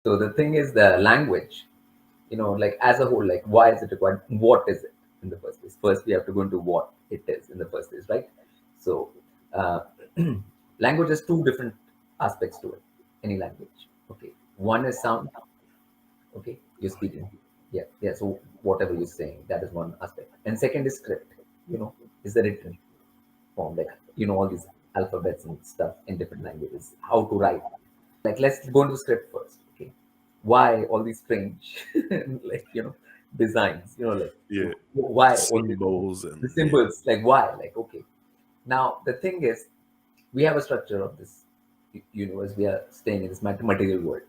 So the thing is the language, like as a whole, like why is it required? What is it in the first place? First, we have to go into what it is in the first place, right? So, uh, language has two different aspects to it. Any language, okay. One is sound, okay. You're Oh, speaking, yeah, yeah. So whatever you're saying, that is one aspect. And second is script, is the written form, like all these alphabets and stuff in different languages, how to write. Like let's go into script first, okay. Why all these strange like designs, like yeah. why all Symbols the and yeah. symbols, like why, like okay. Now the thing is, we have a structure of this universe. We are staying in this material world.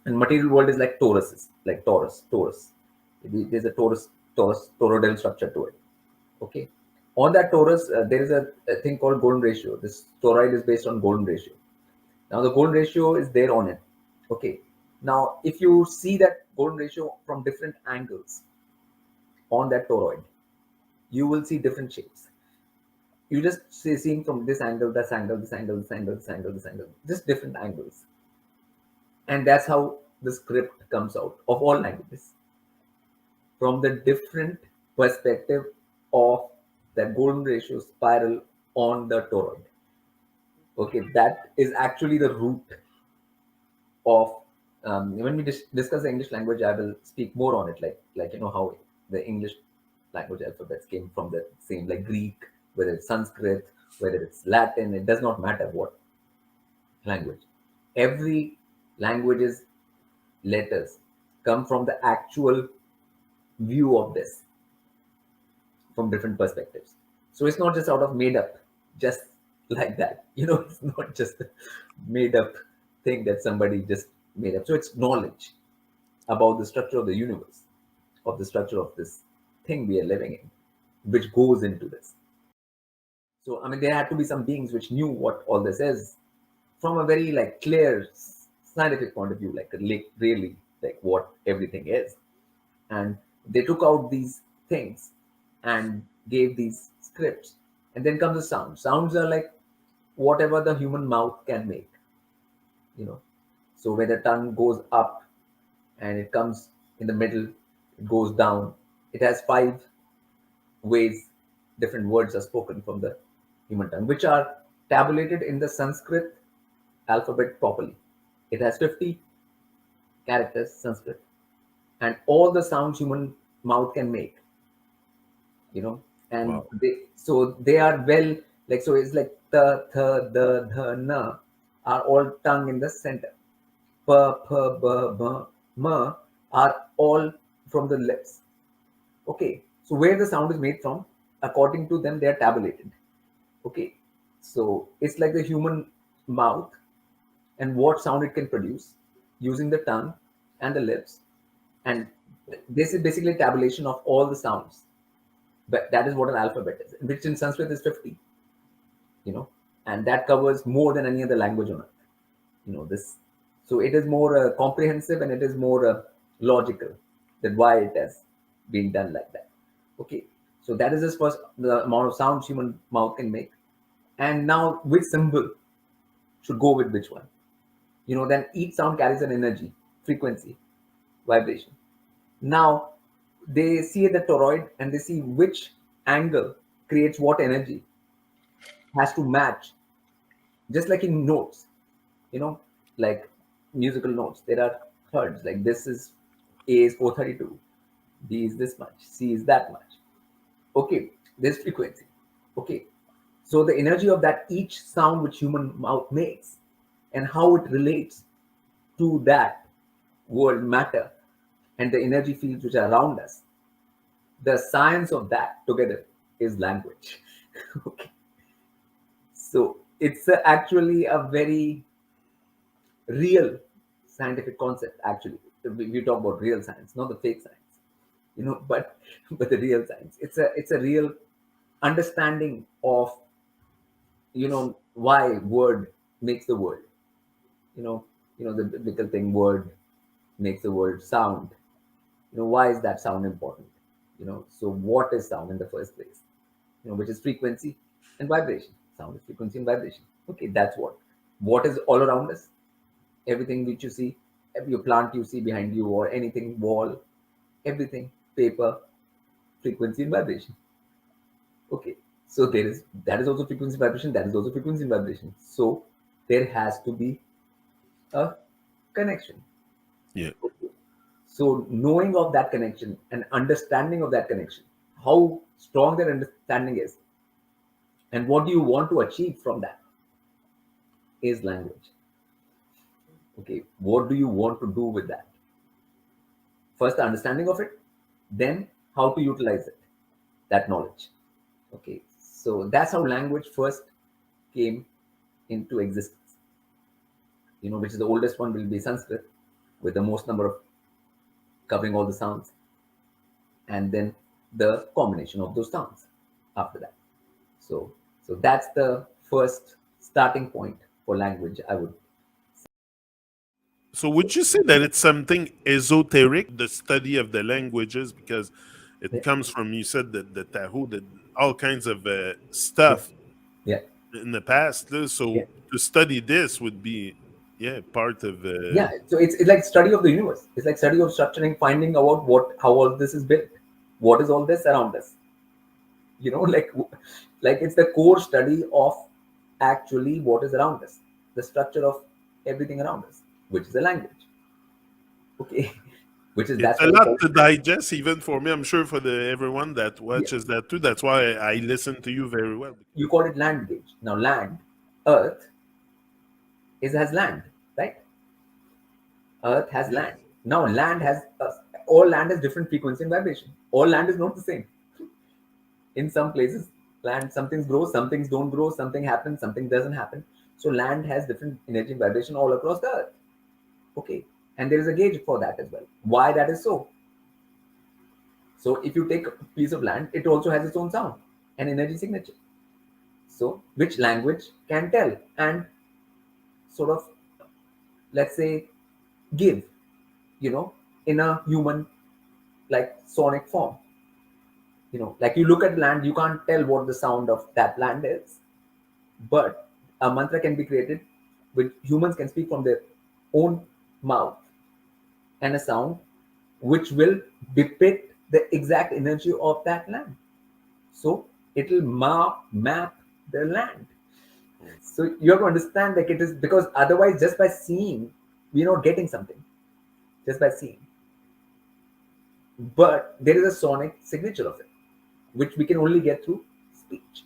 And material world is like toruses, like Taurus. There's a toroidal structure to it. Okay. On that torus, there is a thing called golden ratio. This toroid is based on golden ratio. Now the golden ratio is there on it. Okay. Now if you see that golden ratio from different angles on that toroid, you will see different shapes. You just seeing from this angle, this angle, this angle, this angle, this angle, this angle, just different angles. And that's how the script comes out of all languages, from the different perspective of that golden ratio spiral on the toroid. Okay, that is actually the root of when we discuss the English language. I will speak more on it, like how the English language alphabets came from the same, like Greek, whether it's Sanskrit, whether it's Latin. It does not matter what language. Every language's letters come from the actual view of this from different perspectives. So it's not just out of made up, just like that. It's not just a made up thing that somebody just made up. So it's knowledge about the structure of the universe, of the structure of this thing we are living in, which goes into this. So I mean, there had to be some beings which knew what all this is from a very like clear scientific point of view, like really like what everything is. And they took out these things and gave these scripts. And then comes the sounds are like whatever the human mouth can make, you know so when the tongue goes up and it comes in the middle, it goes down, it has five ways different words are spoken from the human tongue, which are tabulated in the Sanskrit alphabet properly. It has 50 characters Sanskrit, and all the sounds human mouth can make, you know and Wow. they are well, like, so it's like the na are all tongue in the center. Pa pa ba ba ma are all from the lips. Okay, so where the sound is made from, according to them, they are tabulated. Okay, so it's like the human mouth and what sound it can produce using the tongue and the lips. And this is basically tabulation of all the sounds. But that is what an alphabet is, which in Sanskrit is 50, you know, and that covers more than any other language on earth. This, so it is more comprehensive, and it is more logical, that why it has been done like that. Okay, so that is just first the amount of sounds human mouth can make, and now which symbol should go with which one. Then each sound carries an energy, frequency, vibration. Now they see the toroid and they see which angle creates what energy, has to match, just like in notes, you know, like musical notes. There are thirds, like this is A is 432, B is this much, C is that much. Okay, there's frequency. Okay, so the energy of that each sound which human mouth makes and how it relates to that world matter and the energy fields which are around us, the science of that together is language. Okay, so it's actually a very real scientific concept. Actually, we talk about real science, not the fake science, but but the real science. It's a real understanding of why word makes the world. you know the biblical thing, word makes the world sound. Why is that sound important? So what is sound in the first place? Which is frequency and vibration. Sound is frequency and vibration. Okay, that's what is all around us, everything which you see. Your plant you see behind you or anything, wall, everything, paper, frequency and vibration. Okay. So there is that is also frequency vibration, that is also frequency vibration. So there has to be a connection. Yeah. So knowing of that connection and understanding of that connection, how strong that understanding is, and what do you want to achieve from that is language. Okay, what do you want to do with that? First, the understanding of it, then how to utilize it, that knowledge. Okay, so that's how language first came into existence. Which is the oldest one will be Sanskrit, with the most number of covering all the sounds, and then the combination of those sounds after that. So, so that's the first starting point for language, I would. So would you say that it's something esoteric, the study of the languages, because it Yeah, comes from, you said that the Tahu, that all kinds of yeah, stuff yeah, in the past. yeah. So to study this would be, yeah, part of Yeah, so it's like study of the universe. It's like study of structuring, finding out how all this is built, what is all this around us. Like it's the core study of actually what is around us, the structure of everything around us, which is a language. Okay. Which is it's that's a why we lot call to it. digest, even for me. I'm sure for the everyone that Yeah, watches that too. That's why I listen to you very well. you call it land gauge. Now land, earth is has land, right? Earth has Yeah, land. Now land has all land has different frequency and vibration. All land is not the same. In some places, land, some things grow, some things don't grow, something happens, something doesn't happen. So land has different energy and vibration all across the earth. Okay. And there is a gauge for that as well. Why that is so? So if you take a piece of land, it also has its own sound and energy signature. So which language can tell and sort of, let's say, give, in a human like sonic form. Like you look at land, you can't tell what the sound of that land is, but a mantra can be created which humans can speak from their own mouth, and a sound which will depict the exact energy of that land. So it will map the land. So you have to understand, like, it is because otherwise just by seeing we're not getting something, just by seeing. But there is a sonic signature of it which we can only get through speech,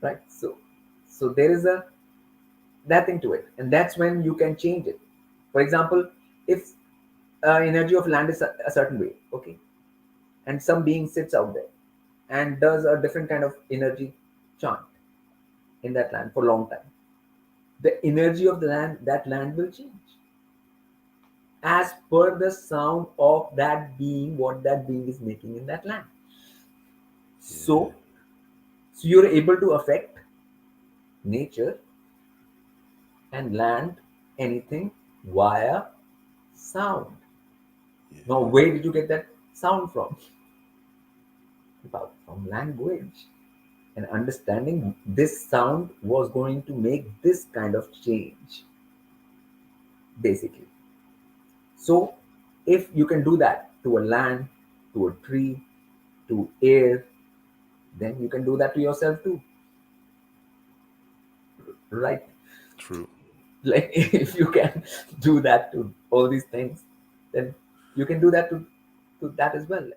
right? So there is a that thing to it, and that's when you can change it. For example, if energy of land is a certain way, okay, and some being sits out there and does a different kind of energy chant in that land for a long time, the energy of the land, that land will change as per the sound of that being, what that being is making in that land. yeah, So so you're able to affect nature and land, anything, via sound. Now, yeah. where did you get that sound from? About from language. And understanding this sound was going to make this kind of change, basically. So, if you can do that to a land, to a tree, to air, then you can do that to yourself too, right? True. Like, if you can do that to all these things, then you can do that to that as well.